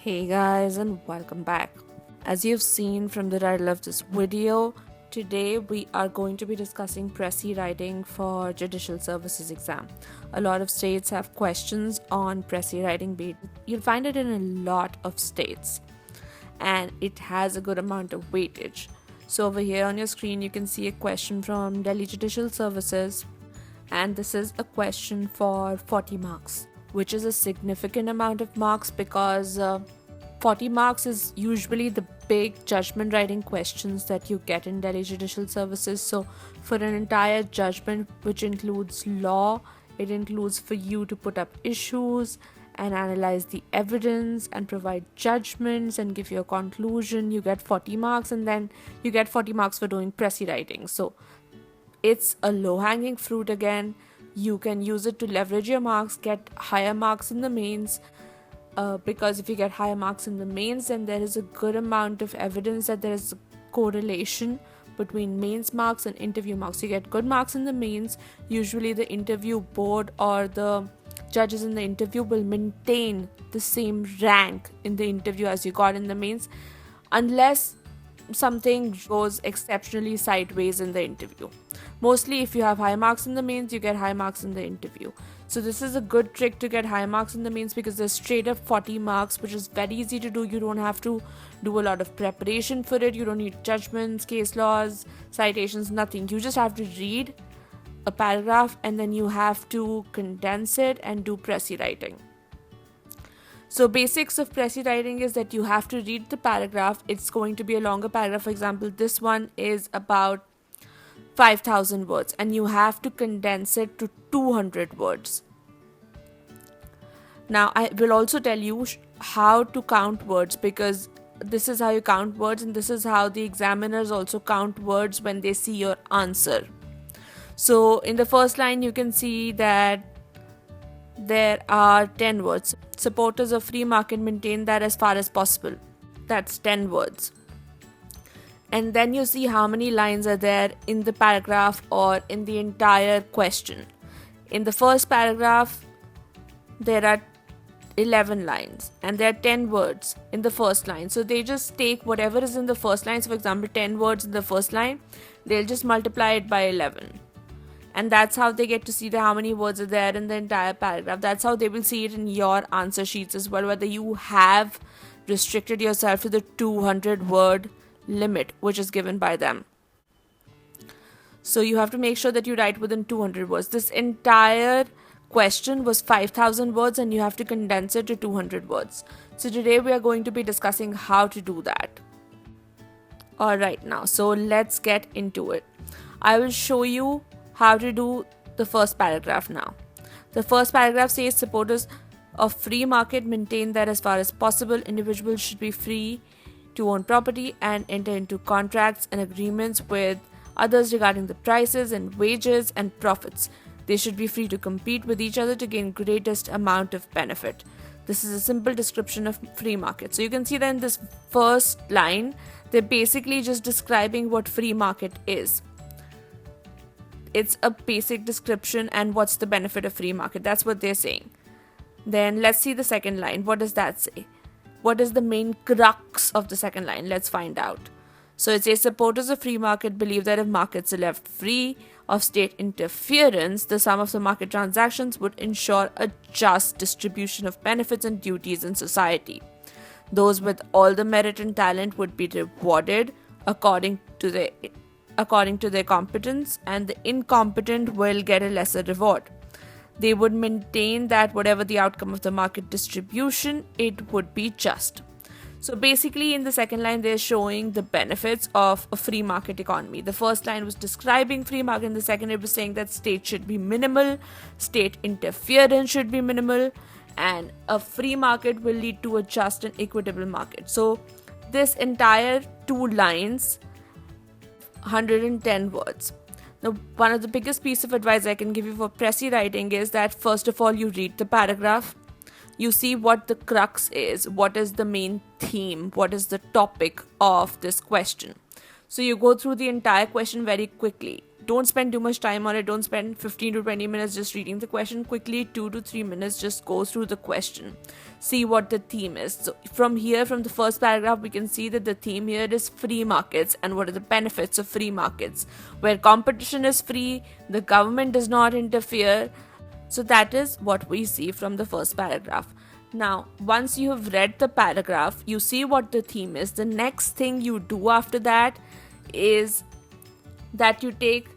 Hey guys, and welcome back. As you've seen from the title of this video, today we are going to be discussing Pressy writing for Judicial Services exam. A lot of states have questions on Pressy writing. You'll find it in a lot of states, and it has a good amount of weightage. So over here on your screen, you can see a question from Delhi Judicial Services, and this is a question for 40 marks, which is a significant amount of marks because 40 marks is usually the big judgment writing questions that you get in Delhi Judicial Services. So, for an entire judgment, which includes law, it includes for you to put up issues and analyze the evidence and provide judgments and give your conclusion. You get 40 marks, and then you get 40 marks for doing Pressy writing. So, it's a low hanging fruit again. You can use it to leverage your marks, get higher marks in the mains. Because if you get higher marks in the mains, then there is a good amount of evidence that there is a correlation between mains marks and interview marks. You get good marks in the mains, usually the interview board or the judges in the interview will maintain the same rank in the interview as you got in the mains, unless something goes exceptionally sideways in the interview. Mostly, if you have high marks in the mains, you get high marks in the interview. So, this is a good trick to get high marks in the mains because there's straight up 40 marks, which is very easy to do. You don't have to do a lot of preparation for it. You don't need judgments, case laws, citations, nothing. You just have to read a paragraph and then you have to condense it and do Pressy writing. So basics of Pressy writing is that you have to read the paragraph. It's going to be a longer paragraph. For example, this one is about 5,000 words and you have to condense it to 200 words. Now, I will also tell you how to count words, because this is how you count words and this is how the examiners also count words when they see your answer. So in the first line, you can see that there are 10 words. Supporters of free market maintain that as far as possible. That's 10 words. And then you see how many lines are there in the paragraph or in the entire question. In the first paragraph, there are 11 lines and there are 10 words in the first line. So they just take whatever is in the first line. So for example, 10 words in the first line, they'll just multiply it by 11. And that's how they get to see how many words are there in the entire paragraph. That's how they will see it in your answer sheets as well, whether you have restricted yourself to the 200 word limit which is given by them. So you have to make sure that you write within 200 words. This entire question was 5,000 words and you have to condense it to 200 words. So today we are going to be discussing how to do that. Alright, now so let's get into it. I will show you how to do the first paragraph now. The first paragraph says supporters of free market maintain that as far as possible, individuals should be free to own property and enter into contracts and agreements with others regarding the prices and wages and profits. They should be free to compete with each other to gain greatest amount of benefit. This is a simple description of free market. So you can see that in this first line, they're basically just describing what free market is. It's a basic description and what's the benefit of free market. That's what they're saying. Then let's see the second line. What does that say? What is the main crux of the second line? Let's find out. So it says supporters of free market believe that if markets are left free of state interference, the sum of the market transactions would ensure a just distribution of benefits and duties in society. Those with all the merit and talent would be rewarded according to their competence, and the incompetent will get a lesser reward. They would maintain that whatever the outcome of the market distribution, it would be just. So basically, in the second line, they're showing the benefits of a free market economy. The first line was describing free market, and the second it was saying that state should be minimal, state interference should be minimal, and a free market will lead to a just and equitable market. So this entire two lines, 110 words. Now, one of the biggest piece of advice I can give you for Pressy writing is that first of all, you read the paragraph, you see what the crux is, what is the main theme, what is the topic of this question. So you go through the entire question very quickly. don't spend too much time on it. Don't spend 15 to 20 minutes just reading the question. Quickly, 2 to 3 minutes, just go through the question. See what the theme is. So from here, from the first paragraph, we can see that the theme here is free markets and what are the benefits of free markets. Where competition is free, the government does not interfere. So that is what we see from the first paragraph. Now, once you have read the paragraph, you see what the theme is. The next thing you do after that is that you take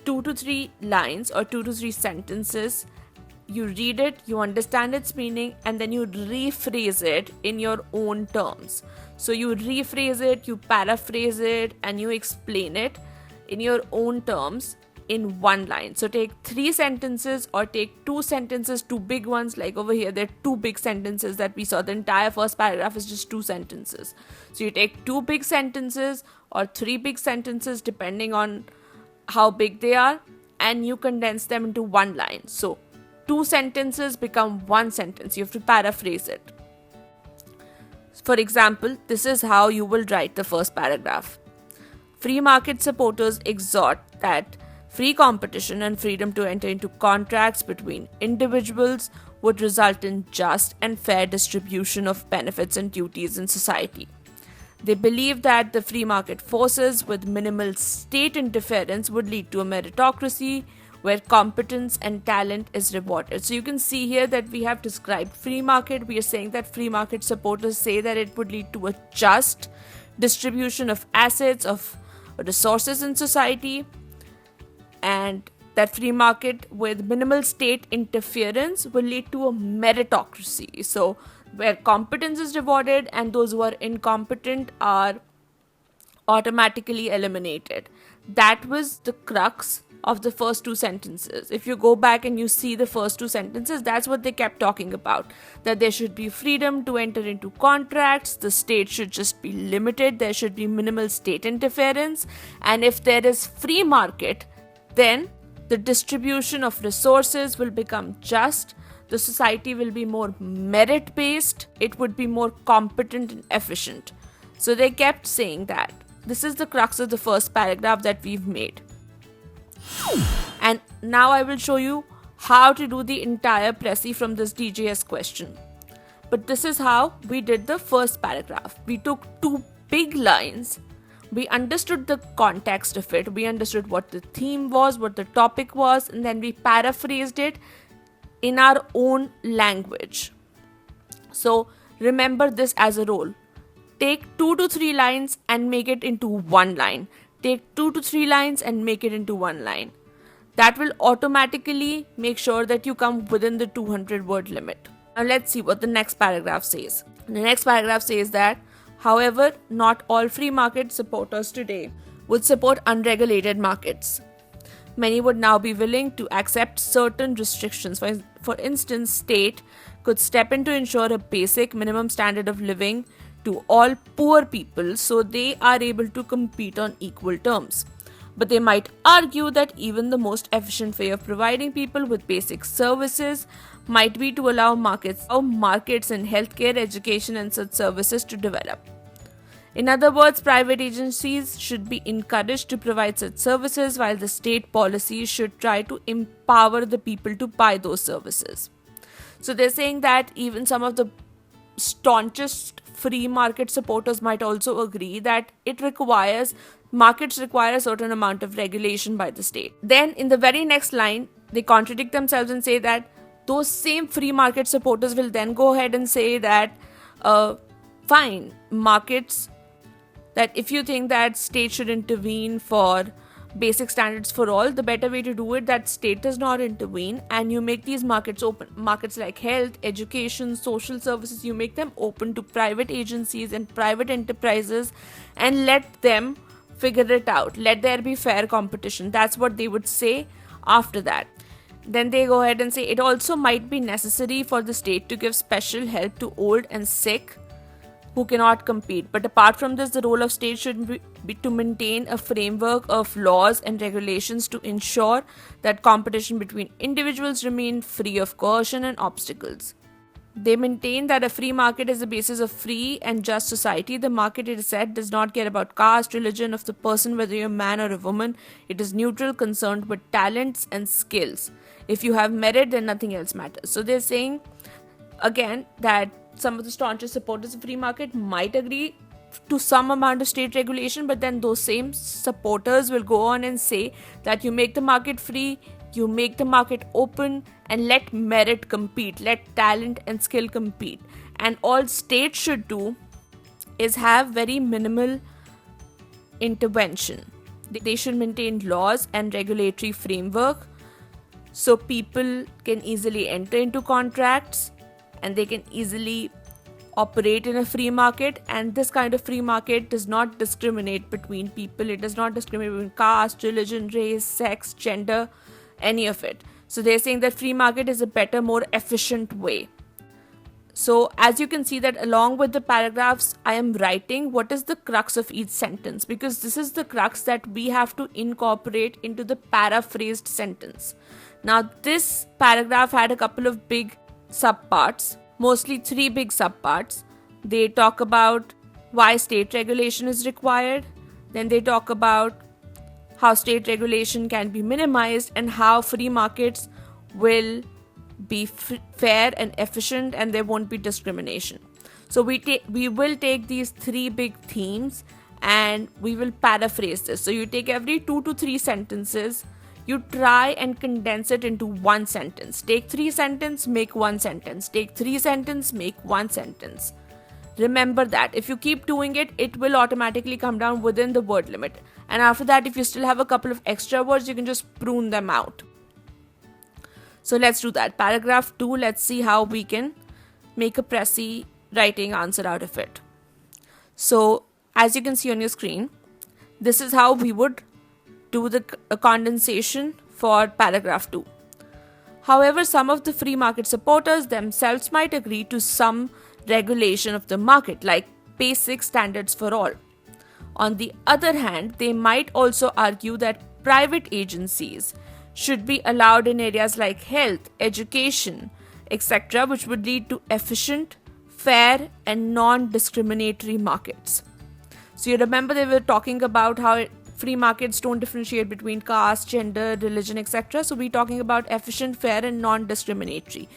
2 to 3 lines or 2 to 3 sentences, you read it, you understand its meaning, and then you rephrase it in your own terms. So you rephrase it, you paraphrase it, and you explain it in your own terms in one line. So take 3 sentences or take 2 sentences, 2 big ones. Like over here, there are 2 big sentences that we saw. The entire first paragraph is just 2 sentences. So you take 2 big sentences or 3 big sentences depending on how big they are, and you condense them into one line. So 2 sentences become 1 sentence. You have to paraphrase it. For example, this is how you will write the first paragraph. Free market supporters exhort that free competition and freedom to enter into contracts between individuals would result in just and fair distribution of benefits and duties in society. They believe that the free market forces with minimal state interference would lead to a meritocracy where competence and talent is rewarded. So you can see here that we have described free market. We are saying that free market supporters say that it would lead to a just distribution of assets, of resources in society, and that free market with minimal state interference will lead to a meritocracy. So where competence is rewarded and those who are incompetent are automatically eliminated. That was the crux of the first 2 sentences. If you go back and you see the first 2 sentences, that's what they kept talking about. That there should be freedom to enter into contracts, the state should just be limited, there should be minimal state interference, and if there is free market, then the distribution of resources will become just, the society will be more merit based, it would be more competent and efficient. So they kept saying that. This is the crux of the first paragraph that we've made. And now I will show you how to do the entire Prezi from this DJS question. But this is how we did the first paragraph. We took 2 big lines. We understood the context of it. We understood what the theme was, what the topic was, and then we paraphrased it in our own language. So remember this as a role. Take 2 to 3 lines and make it into 1 line. Take 2 to 3 lines and make it into 1 line. That will automatically make sure that you come within the 200 word limit. Now let's see what the next paragraph says. The next paragraph says that, however, not all free market supporters today would support unregulated markets. Many would now be willing to accept certain restrictions. For instance, state could step in to ensure a basic minimum standard of living to all poor people so they are able to compete on equal terms. But they might argue that even the most efficient way of providing people with basic services might be to allow markets in healthcare, education, and such services to develop. In other words, private agencies should be encouraged to provide such services, while the state policies should try to empower the people to buy those services. So they're saying that even some of the staunchest free market supporters might also agree that markets require a certain amount of regulation by the state. Then in the very next line, they contradict themselves and say that those same free market supporters will then go ahead and say that fine, markets, that if you think that state should intervene for basic standards for all, the better way to do it, that state does not intervene and you make these markets open. Markets like health, education, social services, you make them open to private agencies and private enterprises and let them figure it out. Let there be fair competition. That's what they would say after that. Then they go ahead and say it also might be necessary for the state to give special help to old and sick who cannot compete. But apart from this, the role of state should be to maintain a framework of laws and regulations to ensure that competition between individuals remain free of coercion and obstacles. They maintain that a free market is the basis of free and just society. The market, it is said, does not care about caste, religion of the person, whether you're a man or a woman. It is neutral, concerned with talents and skills. If you have merit, then nothing else matters. So they're saying, again, that some of the staunchest supporters of free market might agree to some amount of state regulation, but then those same supporters will go on and say that you make the market free, you make the market open, and let merit compete, let talent and skill compete. And all states should do is have very minimal intervention. They should maintain laws and regulatory framework so people can easily enter into contracts and they can easily operate in a free market. And this kind of free market does not discriminate between people. It does not discriminate between caste, religion, race, sex, gender, any of it. So they're saying that free market is a better, more efficient way. So as you can see that along with the paragraphs I am writing, what is the crux of each sentence? Because this is the crux that we have to incorporate into the paraphrased sentence. Now this paragraph had a couple of big subparts, mostly 3 big subparts. They talk about why state regulation is required. Then they talk about how state regulation can be minimized and how free markets will be fair and efficient and there won't be discrimination. So we will take these 3 big themes and we will paraphrase this. So you take every 2 to 3 sentences, you try and condense it into one sentence. Take 3 sentences, make 1 sentence. Take 3 sentences, make 1 sentence. Remember that. If you keep doing it, it will automatically come down within the word limit. And after that, if you still have a couple of extra words, you can just prune them out. So let's do that. Paragraph 2, let's see how we can make a precis writing answer out of it. So as you can see on your screen, this is how we would do the condensation for paragraph 2. However, some of the free market supporters themselves might agree to some regulation of the market, like basic standards for all. On the other hand, they might also argue that private agencies should be allowed in areas like health, education, etc., which would lead to efficient, fair, and non-discriminatory markets. So you remember they were talking about how free markets don't differentiate between caste, gender, religion, etc. So we're talking about efficient, fair, and non-discriminatory.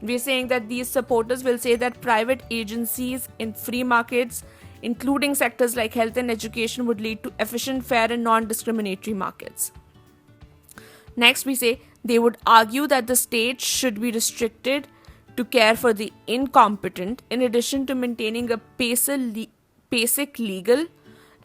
We're saying that these supporters will say that private agencies in free markets, including sectors like health and education, would lead to efficient, fair, and non-discriminatory markets. Next, we say they would argue that the state should be restricted to care for the incompetent, in addition to maintaining a basic legal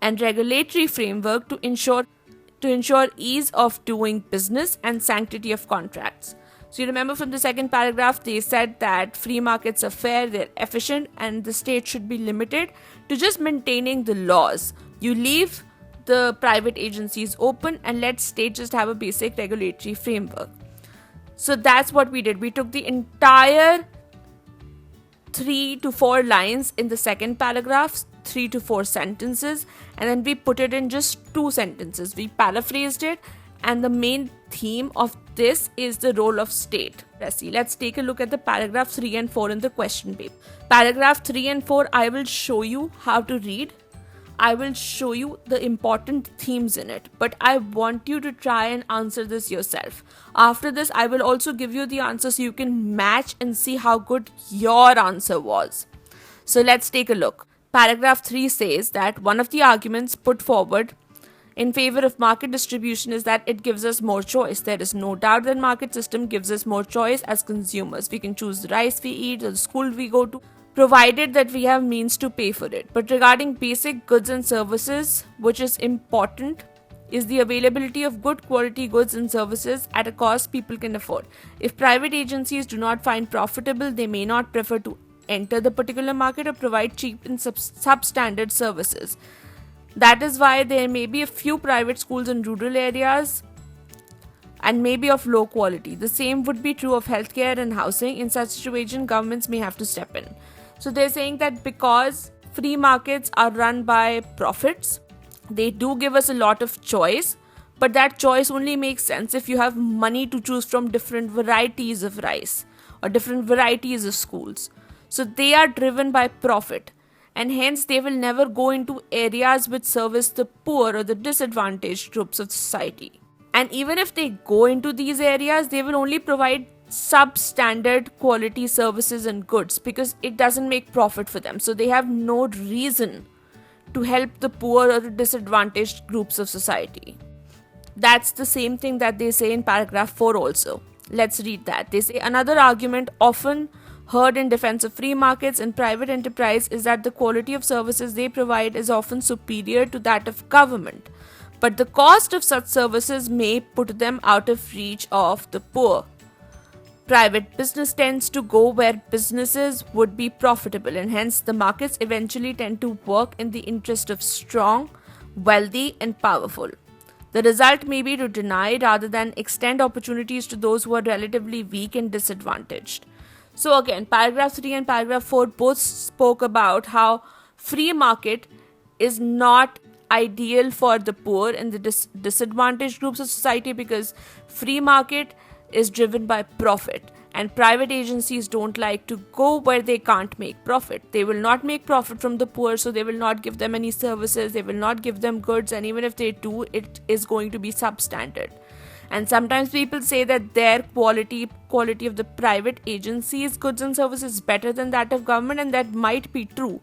and regulatory framework to ensure ease of doing business and sanctity of contracts. So you remember from the second paragraph, they said that free markets are fair, they're efficient, and the state should be limited to just maintaining the laws. You leave the private agencies open and let state just have a basic regulatory framework. So that's what we did. We took the entire 3 to 4 lines in the second paragraph, 3 to 4 sentences, and then we put it in just 2 sentences. We paraphrased it, and the main theme of this is the role of state. Let's take a look at the paragraph 3 and 4 in the question paper. Paragraph 3 and 4, I will show you how to read. I will show you the important themes in it, but I want you to try and answer this yourself. After this, I will also give you the answer so you can match and see how good your answer was. So let's take a look. Paragraph 3 says that one of the arguments put forward in favor of market distribution is that it gives us more choice. There is no doubt that market system gives us more choice as consumers. We can choose the rice we eat or the school we go to, provided that we have means to pay for it. But regarding basic goods and services, which is important, is the availability of good quality goods and services at a cost people can afford. If private agencies do not find profitable, they may not prefer to enter the particular market or provide cheap and substandard services. That is why there may be a few private schools in rural areas and may be of low quality. The same would be true of healthcare and housing. In such situation, governments may have to step in. So they're saying that because free markets are run by profits, they do give us a lot of choice, but that choice only makes sense if you have money to choose from different varieties of rice or different varieties of schools. So they are driven by profit, and hence they will never go into areas which service the poor or the disadvantaged groups of society. And even if they go into these areas, they will only provide substandard quality services and goods because it doesn't make profit for them. So they have no reason to help the poor or the disadvantaged groups of society. That's the same thing that they say in paragraph 4 also. Let's read that. They say another argument often heard in defense of free markets and private enterprise is that the quality of services they provide is often superior to that of government, but the cost of such services may put them out of reach of the poor. Private business tends to go where businesses would be profitable, and hence the markets eventually tend to work in the interest of strong, wealthy, and powerful. The result may be to deny rather than extend opportunities to those who are relatively weak and disadvantaged. So again, paragraph 3 and paragraph 4 both spoke about how free market is not ideal for the poor and the disadvantaged groups of society because free market is driven by profit, and private agencies don't like to go where they can't make profit. They will not make profit from the poor, so they will not give them any services, they will not give them goods, and even if they do, it is going to be substandard. And sometimes people say that their quality of the private agencies goods and services is better than that of government, and that might be true,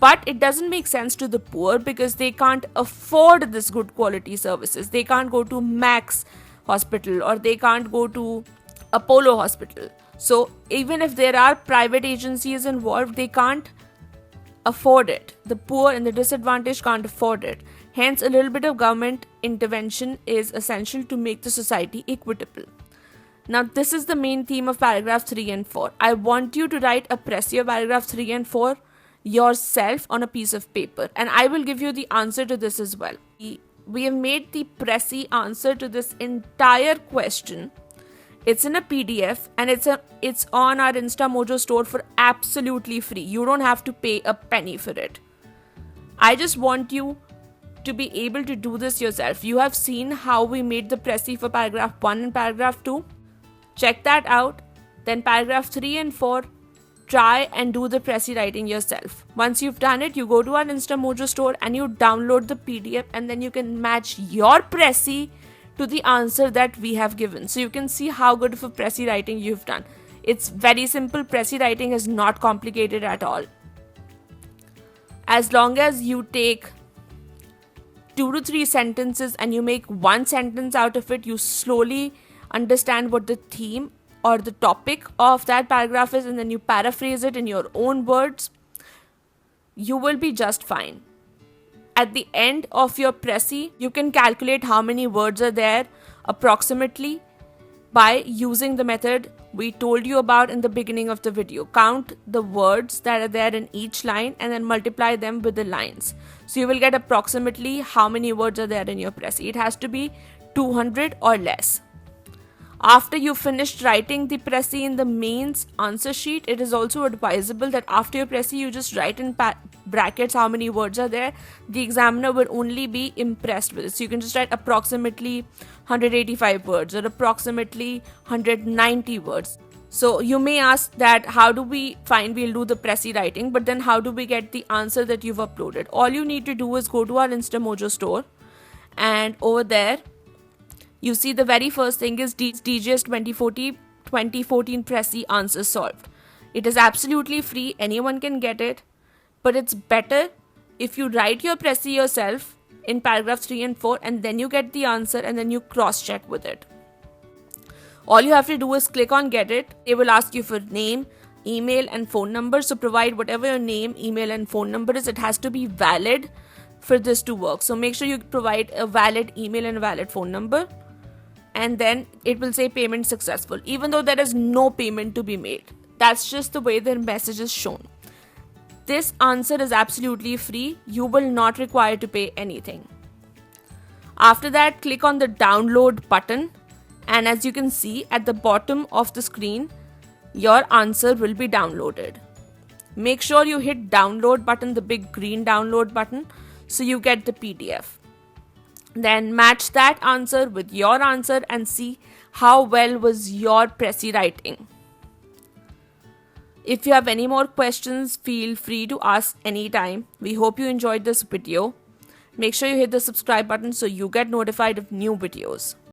but it doesn't make sense to the poor because they can't afford this good quality services. They can't go to Max Hospital or they can't go to Apollo Hospital. So even if there are private agencies involved, they can't afford it. The poor and the disadvantaged can't afford it. Hence, a little bit of government intervention is essential to make the society equitable. Now, this is the main theme of paragraph 3 and 4. I want you to write a précis of paragraph 3 and 4 yourself on a piece of paper, and I will give you the answer to this as well. We have made the précis answer to this entire question. It's in a PDF and it's on our InstaMojo store for absolutely free. You don't have to pay a penny for it. I just want you to be able to do this yourself. You have seen how we made the précis for paragraph 1 and paragraph 2. Check that out. Then paragraph 3 and 4, try and do the précis writing yourself. Once you've done it, you go to our InstaMojo store and you download the PDF, and then you can match your précis to the answer that we have given. So you can see how good of a précis writing you've done. It's very simple. Précis writing is not complicated at all. As long as you take 2 to 3 sentences and you make one sentence out of it, you slowly understand what the theme or the topic of that paragraph is, and then you paraphrase it in your own words, you will be just fine. At the end of your précis, you can calculate how many words are there approximately by using the method we told you about in the beginning of the video. Count the words that are there in each line and then multiply them with the lines. So you will get approximately how many words are there in your précis. It has to be 200 or less. After you finished writing the précis in the mains answer sheet, it is also advisable that after your précis you just write in brackets how many words are there. The examiner will only be impressed with it. So you can just write approximately 185 words or approximately 190 words. So you may ask that how do we find we'll do the précis writing, but then how do we get the answer that you've uploaded? All you need to do is go to our InstaMojo store, and over there you see the very first thing is DGS 2014 précis answer solved. It is absolutely free, anyone can get it, but it's better if you write your précis yourself in paragraph 3 and 4 and then you get the answer and then you cross check with it. All you have to do is click on get it. They will ask you for name, email and phone number. So provide whatever your name, email and phone number is. It has to be valid for this to work. So make sure you provide a valid email and a valid phone number. And then it will say payment successful, even though there is no payment to be made. That's just the way the message is shown. This answer is absolutely free. You will not require to pay anything. After that, click on the download button, and as you can see at the bottom of the screen, your answer will be downloaded. Make sure you hit download button, the big green download button, so you get the PDF. Then match that answer with your answer and see how well was your précis writing. If you have any more questions, feel free to ask anytime. We hope you enjoyed this video. Make sure you hit the subscribe button so you get notified of new videos.